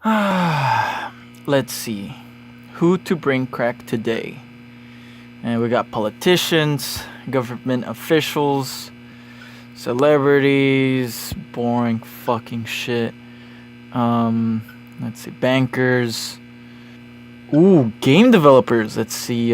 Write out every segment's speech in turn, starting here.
Let's see. Who to bring crack today? And we got politicians, government officials, celebrities, boring fucking shit. Let's see, bankers. Ooh, game developers. Let's see,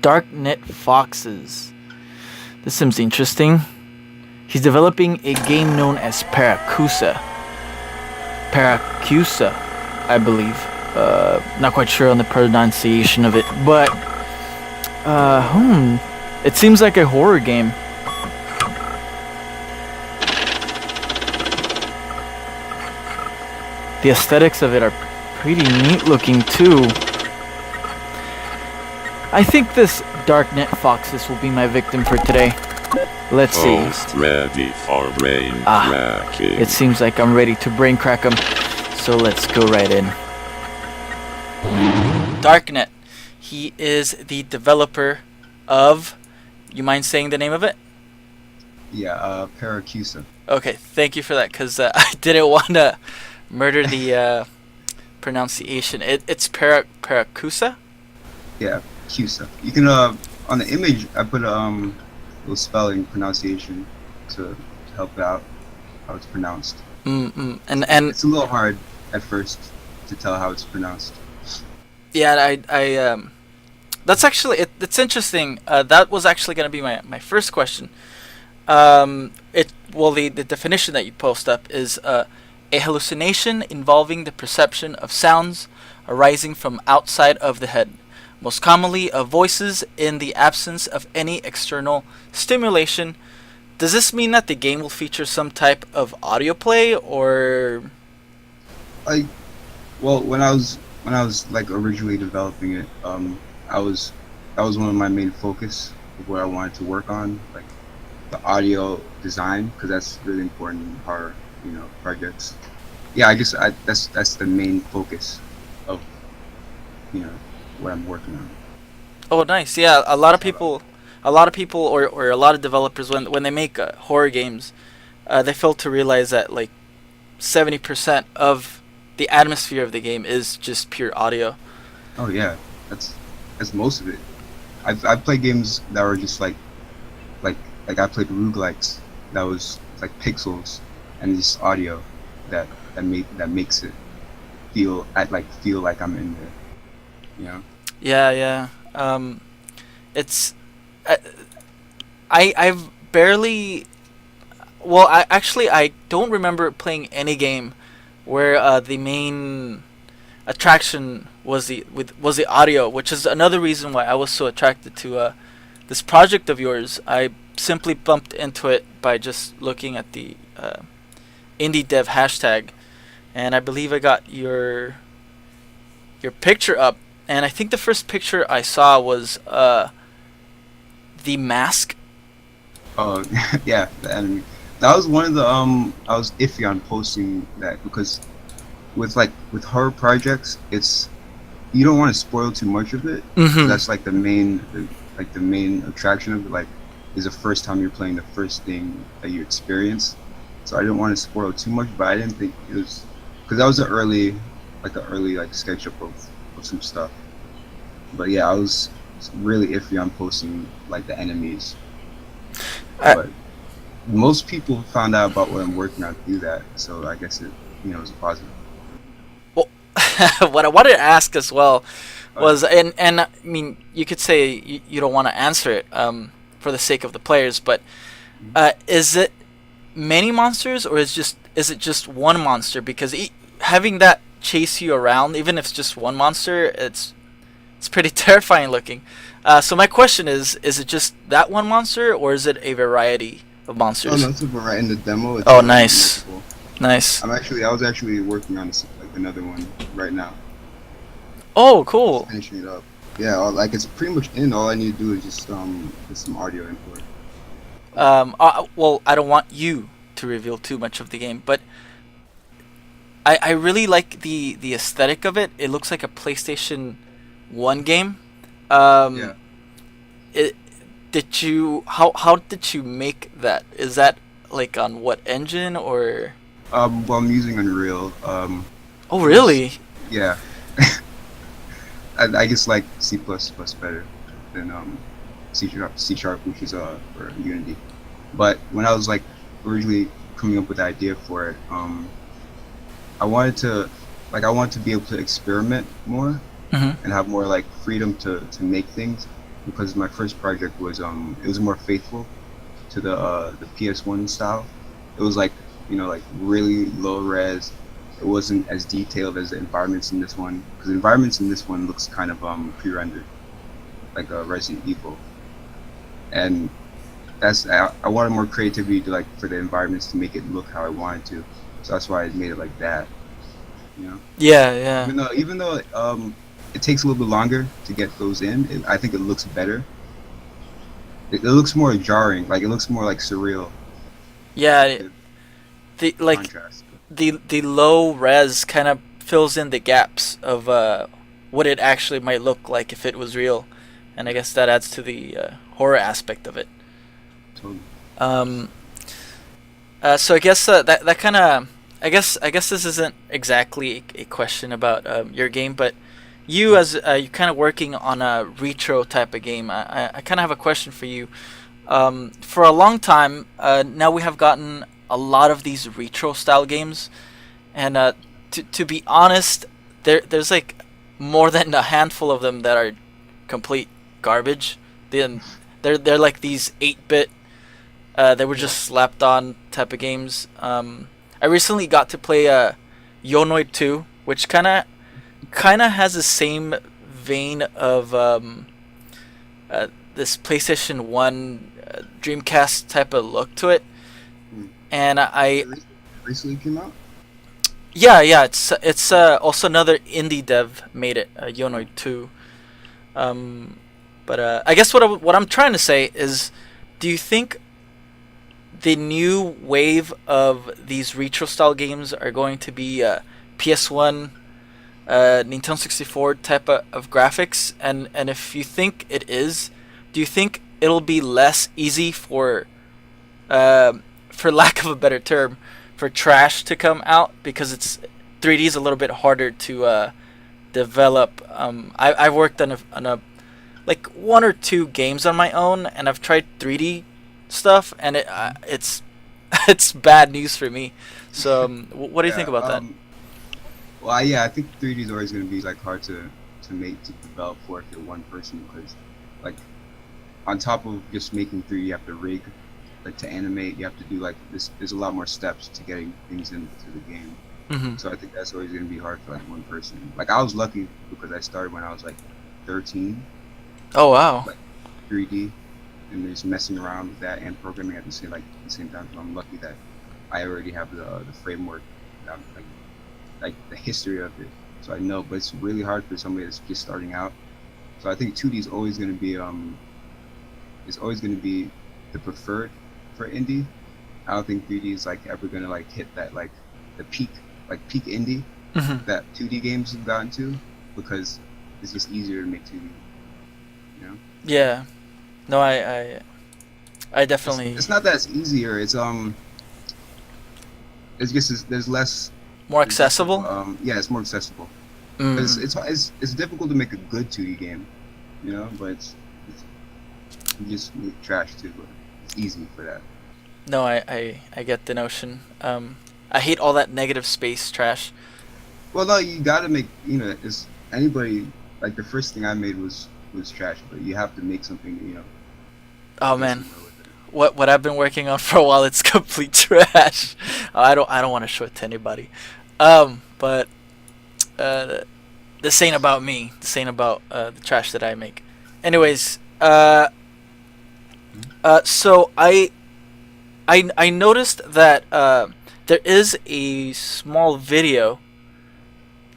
Darknet Foxes. This seems interesting. He's developing a game known as Paracusia. Paracusia, I believe. Not quite sure on the pronunciation of it, but it seems like a horror game. The aesthetics of it are pretty neat looking too. I think this Darknet Foxes will be my victim for today. Let's see. Host ready for brain cracking. It seems like I'm ready to brain crack him. So let's go right in. Darknet. He is the developer of... You mind saying the name of it? Yeah, Paracusia. Okay, thank you for that, because I didn't want to murder the pronunciation. It's Paracusia? Yeah, Cusa. You can, on the image, I put little spelling pronunciation to help out how it's pronounced. And it's a little hard at first to tell how it's pronounced. Yeah, I that's actually it's interesting. That was actually going to be my first question. The definition that you post up is a hallucination involving the perception of sounds arising from outside of the head, most commonly of voices in the absence of any external stimulation. Does this mean that the game will feature some type of audio play, or? When I was like originally developing it, that was one of my main focus of what I wanted to work on, like the audio design, because that's really important in horror, projects. Yeah, I guess that's the main focus of, what I'm working on. Oh, nice. Yeah, a lot of people or a lot of developers when they make horror games, they fail to realize that like 70% of the atmosphere of the game is just pure audio. Oh yeah, that's most of it. I've played games that were just like I played roguelikes that was like pixels and just audio that makes it feel like I'm in there. Yeah. It's I've barely. Well, I don't remember playing any game where the main attraction was the audio, which is another reason why I was so attracted to this project of yours. I simply bumped into it by just looking at the indie dev hashtag, and I believe I got your picture up, and I think the first picture I saw was the mask. Oh yeah, the enemy. That was one of the I was iffy on posting that because with horror projects, it's you don't want to spoil too much of it. Mm-hmm. That's like the main attraction of it. Like, is the first time you're playing the first thing that you experience. So I didn't want to spoil too much, but I didn't think it was because that was an early sketch up of some stuff. But yeah, I was really iffy on posting like the enemies. But most people found out about what I'm working on through that, so I guess it was a positive. Well, what I wanted to ask as well was, and I mean, you could say you don't want to answer it for the sake of the players, but is it many monsters or is it just one monster? Because having that chase you around, even if it's just one monster, it's pretty terrifying looking. So my question is it just that one monster or is it a variety of monsters? Oh no, it's a variety in the demo. Oh, nice. Nice. I was actually working on another one right now. Oh, cool. Just finishing it up. Yeah, it's pretty much in. All I need to do is just get some audio input. Well, I don't want you to reveal too much of the game, but I really like the aesthetic of it. It looks like a PlayStation 1 game. Yeah. How did you make that? Is that like on what engine or? Well, I'm using Unreal. Oh, It was, really? yeah. I guess like C plus plus better than C sharp, which is for Unity. But when I was like originally coming up with the idea for it, I wanted to I wanted to be able to experiment more Hmm. and have more like freedom to make things, because my first project was it was more faithful to the PS1 style. It was like, like really low res. It wasn't as detailed as the environments in this one, because the environments in this one looks kind of pre-rendered, like a Resident Evil. And I wanted more creativity to like for the environments to make it look how I wanted to. So that's why I made it like that. You know, Yeah, yeah. even though it takes a little bit longer to get those in, I think it looks better. It looks more jarring, like it looks more like surreal, Yeah, like the the like contrast. the low res kind of fills in the gaps of what it actually might look like if it was real, and I Yeah, guess that adds to the horror aspect of it. totally. Um, so I guess that kind of I guess this isn't exactly a question about your game, but you as you kind of working on a retro type of game, I kind of have a question for you. For a long time now, we have gotten a lot of these retro style games, and to be honest, there's like more than a handful of them that are complete garbage. Then they're like these 8-bit they were Yeah. just slapped on type of games. I recently got to play Yonoid 2, which kind of has the same vein of this PlayStation 1 Dreamcast type of look to it. Hmm. And I It recently came out. yeah, it's also another indie dev made it, Oh, Yonoid 2. Um, but I guess what I'm trying to say is, do you think the new wave of these retro style games are going to be PS1, Nintendo 64 type of graphics? And if you think it is, do you think it'll be less easy for lack of a better term, for trash to come out because it's 3D is a little bit harder to develop? I've worked on a like one or two games on my own, and I've tried 3D stuff, and it's it's bad news for me. So, what do you think yeah. about that? Well, yeah, I think 3D is always going to be like hard to make to develop for if you're one person, because like on top of just making 3D, you have to rig, like to animate, you have to do like this. There's a lot more steps to getting things into the game. Hmm. So I think that's always going to be hard for like one person. Like I was lucky because I started when I was like 13, Oh wow. like 3D, and just messing around with that and programming at the same time. So I'm lucky that I already have the framework, like the history of it. So I know, but it's really hard for somebody that's just starting out. So I think 2D is always going to be the preferred for indie. I don't think 3D is like ever going to like hit that like the peak indie Hmm. that 2D games have gotten to, because it's just easier to make 2D. You know, Yeah. No, I definitely it's not that it's easier. It's just there's less. more There's less of, accessible. yeah, it's more accessible. Because Mm. it's difficult to make a good 2D game, but it's you just make trash too, but it's easy for that. No, I get the notion. I hate all that negative space trash. Well, no, you gotta make, it's anybody, like the first thing I made was trash, but you have to make something, Oh get man, somewhere with it. what I've been working on for a while, it's complete trash. I don't want to show it to anybody. But uh, this ain't about me. This ain't about the trash that I make. Anyways, Hmm? so I noticed that there is a small video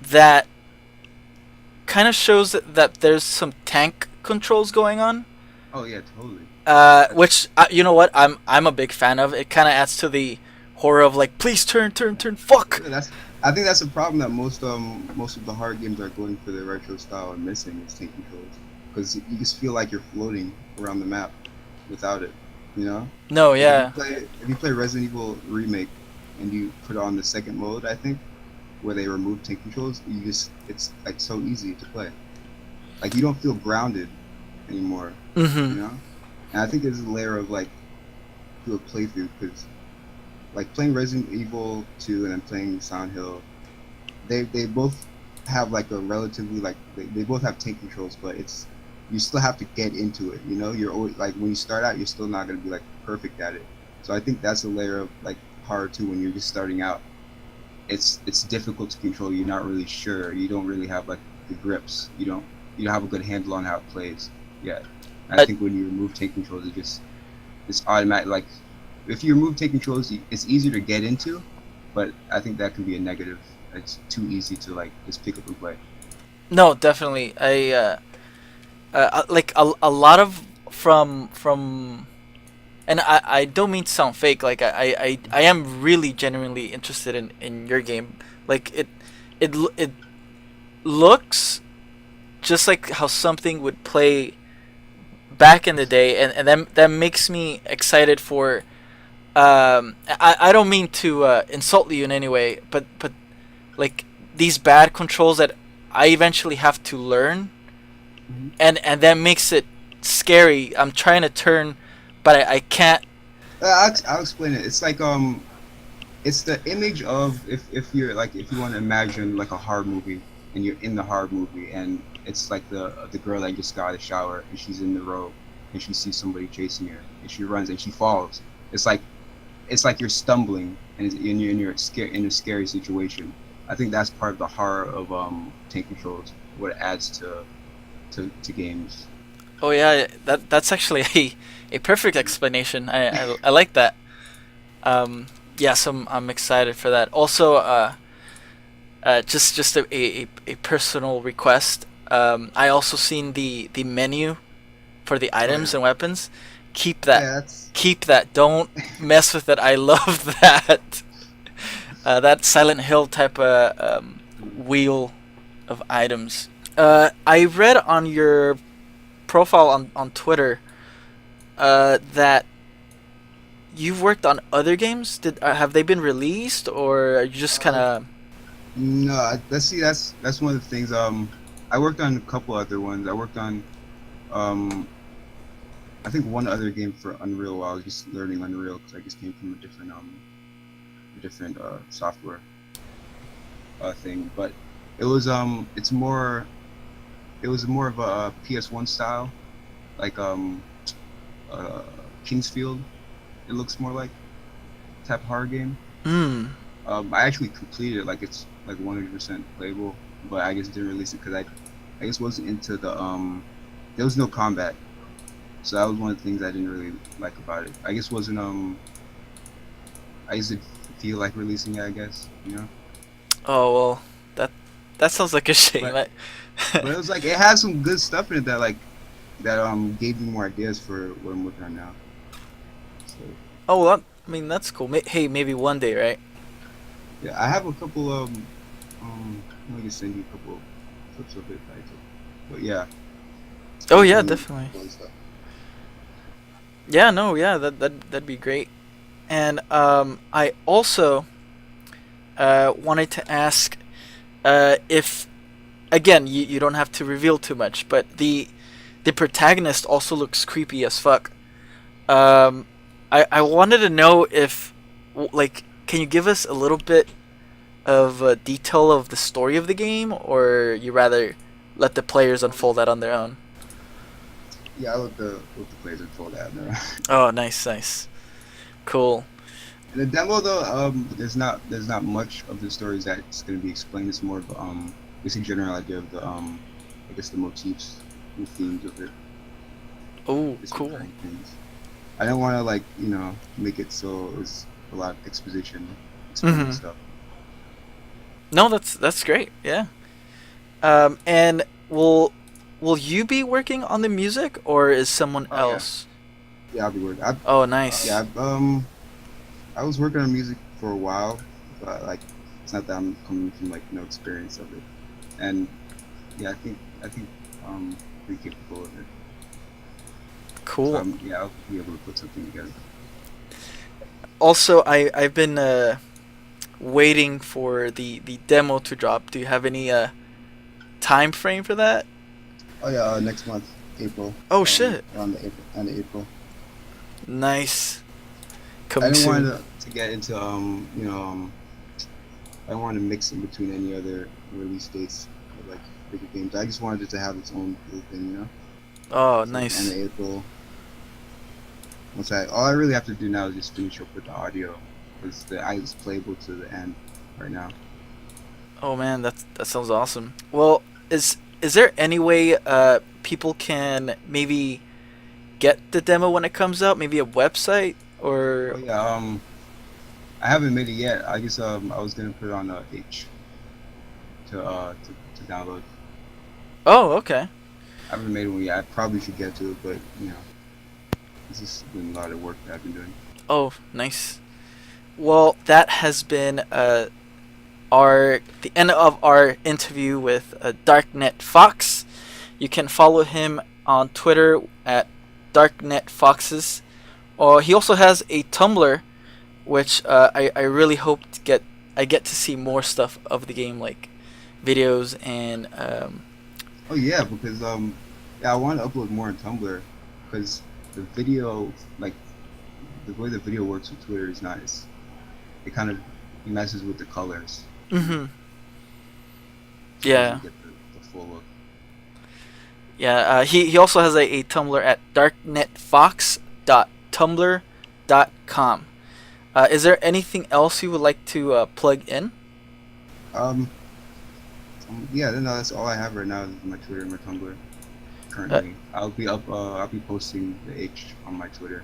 that kind of shows that there's some tank controls going on. Oh yeah, totally. Which you know what, I'm a big fan of. It kind of adds to the horror of like, please turn, turn, turn, fuck. Yeah, I think that's a problem that most of the hard games are going for the retro style are missing is tank controls, because you just feel like you're floating around the map without it. You know, No, like yeah. if you play Resident Evil Remake and you put on the second mode, I think where they remove tank controls, it's like so easy to play. Like you don't feel grounded anymore, you Mm-hmm. know. And I think there's a layer of like to a playthrough because like playing Resident Evil 2 and then playing Silent Hill, they both have like a relatively like they both have tank controls, but it's you still have to get into it. You know, you're always like when you start out, you're still not gonna be like perfect at it. So I think that's a layer of like horror too when you're just starting out. It's difficult to control. You're not really sure. You don't really have like the grips. You don't have a good handle on how it plays yet. And I think when you remove tank controls, it's automatic. Like if you remove tank controls, it's easier to get into, but I think that can be a negative. It's too easy to like just pick up and play. No, definitely. Like a lot of from and I don't mean to sound fake. Like I am really genuinely interested in your game. Like it looks just like how something would play back in the day, and that makes me excited for. I don't mean to insult you in any way, but like these bad controls that I eventually have to learn, Mm-hmm. and that makes it scary. I'm trying to turn, but I can't. I'll explain it. It's like it's the image of if you're like if you want to imagine like a horror movie and you're in the horror movie and it's like the girl that just got out of the shower and she's in the road and she sees somebody chasing her and she runs and she falls. It's like you're stumbling and you're scared in a scary situation. I think that's part of the horror of tank controls. What it adds to games. Oh yeah, that's actually a perfect explanation. I like that. Yes, I'm excited for that. Also, just a personal request. I also seen the menu for the Oh items yeah, and weapons. Keep that. yeah. That's Keep that. Don't mess with it. I love that. That Silent Hill type of wheel of items. I read on your profile on Twitter that you've worked on other games. Did have they been released, or are you just kind uh, of? no. Let's see. That's one of the things. I worked on a couple other ones. I worked on um I think one other game for Unreal while I was just learning Unreal because I just came from a different software thing. But it was it was more of a PS1 style, like uh, Kingsfield. It looks more like type of horror game. Hmm. I actually completed it, like it's like 100% playable, but I just didn't release it because I just wasn't into the there was no combat, so that was one of the things I didn't really like about it. I guess wasn't I just didn't feel like releasing it, I guess, you know. Oh well, that that sounds like a shame. But but it was like it had some good stuff in it that like that gave me more ideas for what I'm working on now. So Oh well, I mean that's cool. Hey, maybe one day, right? yeah, I have a couple let me just send you a couple clips of it. But yeah, Oh yeah, some definitely. fun stuff. Yeah, no, yeah, that'd be great. And I also wanted to ask if again you don't have to reveal too much, but the protagonist also looks creepy as fuck. Um, I wanted to know if like can you give us a little bit of detail of the story of the game, or you rather let the players unfold that on their own? Yeah, I let the players unfold that. No. Oh, nice, nice, cool. In the demo though, there's not much of the stories that's going to be explained. It's more of just a general idea of the I guess the motifs and themes of it, Oh, just cool. recurring things. I don't want to like make it so it's a lot of exposition, explaining Hmm. stuff. No, that's great. Yeah. And will you be working on the music, or is someone Oh yeah, else? yeah, I'll be working. Oh, nice. Yeah, I was working on music for a while, but like it's not that I'm coming from like no experience of it, and yeah, I think pretty capable of it. So Cool. yeah, I'll be able to put something together. Also, I've been waiting for the demo to drop. Do you have any time frame for that? Oh yeah, next month, April. Oh shit! Around the April, end of April. Nice. I Coming didn't want soon. to get into I don't want to mix in between any other release dates of like bigger games. I just wanted it to have its own little thing, Oh, So end nice. of April. All I really have to do now is just finish up with the audio, because the is playable to the end right now. Oh man, that sounds awesome. Well, is there any way people can maybe get the demo when it comes out? Maybe a website Oh or yeah, I haven't made it yet. I guess I was gonna put it on H to download. oh, okay. I haven't made one yet. I probably should get to it, but it's just been a lot of work that I've been doing. Oh, nice. Well, that has been our the end of our interview with Darknet Fox. You can follow him on Twitter at Darknet Foxes. Or he also has a Tumblr, which I really hope I get to see more stuff of the game, like videos and Oh yeah, because yeah, I want to upload more on Tumblr, because the video, like the way the video works with Twitter is nice. It kind of messes with the colors. hmm So you yeah. get the full look. Yeah, he also has a Tumblr at darknetfox.tumblr.com. Is there anything else you would like to plug in? Um, yeah, no, that's all I have right now is my Twitter and my Tumblr. Uh, Currently, I'll be posting the H on my Twitter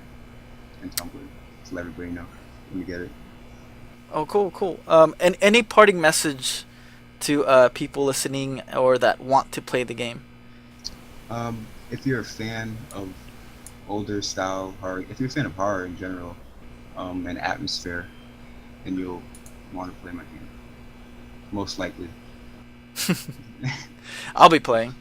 and Tumblr to let everybody know when you get it. oh, cool, cool. And any parting message to people listening or that want to play the game? If you're a fan of older style horror, if you're a fan of horror in general, and atmosphere, then you'll want to play my game. Most likely. I'll be playing.